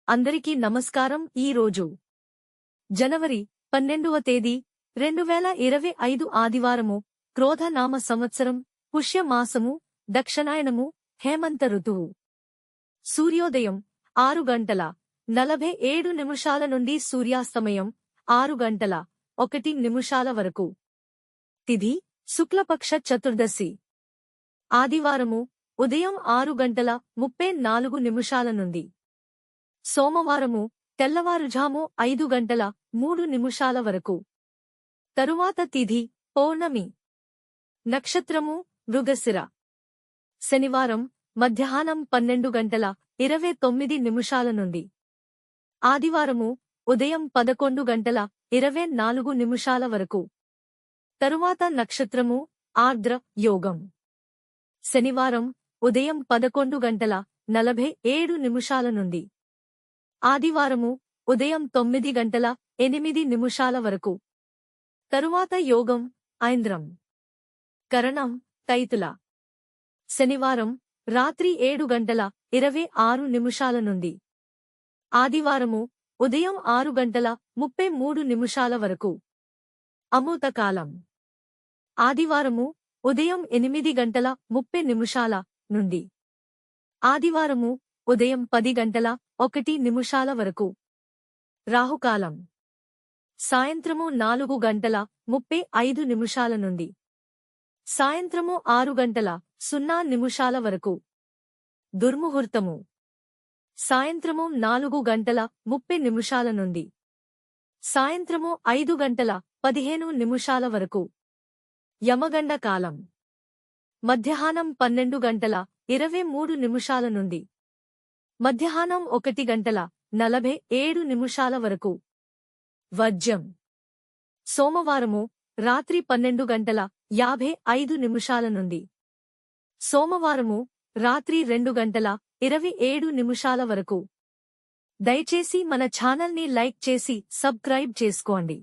అందరికీ నమస్కారం. ఈ రోజు జనవరి 12వ తేదీ 2025 ఆదివారము, క్రోధనామ సంవత్సరం, పుష్యమాసము, దక్షిణాయనము, హేమంత ఋతువు. సూర్యోదయం 6:47 నుండి సూర్యాస్తమయం 6:01 వరకు. తిథి శుక్లపక్ష చతుర్దశి. ఆదివారము ఉదయం 6:34 నుండి. సోమవారము తెల్లవారుజాము 5:03 వరకు. తరువాత తిథి పౌర్ణమి. నక్షత్రము మృగశిర. శనివారం మధ్యాహ్నం 12:29 నుండి. ఆదివారము ఉదయం 11:24 వరకు. తరువాత నక్షత్రము ఆర్ద్ర యోగం. శనివారం ఉదయం 11:47 నుండి. ఆదివారము ఉదయం 9:08 వరకు. తరువాత యోగం ఐంద్రం. కరణం తైతుల. శనివారం రాత్రి 7:26 నుండి. ఆదివారము ఉదయం 6:33 వరకు. అమృతకాలం. ఆదివారము ఉదయం 8:30 నుండి. ఆదివారము ఉదయం 10:01 వరకు. రాహుకాలం. సాయంత్రము 4:35 నుండి. సాయంత్రము 6:00 వరకు. దుర్ముహూర్తము. సాయంత్రము 4:30 నుండి. సాయంత్రము 5:15 వరకు. యమగండ కాలం. మధ్యాహ్నం 12:23 నుండి. మధ్యాహ్నం 1:47 వరకు. వర్జ్యం. సోమవారము రాత్రి 12:55 నుండి. సోమవారము రాత్రి 2:27 వరకు. దయచేసి మన ఛానల్ని లైక్ చేసి సబ్స్క్రైబ్ చేసుకోండి.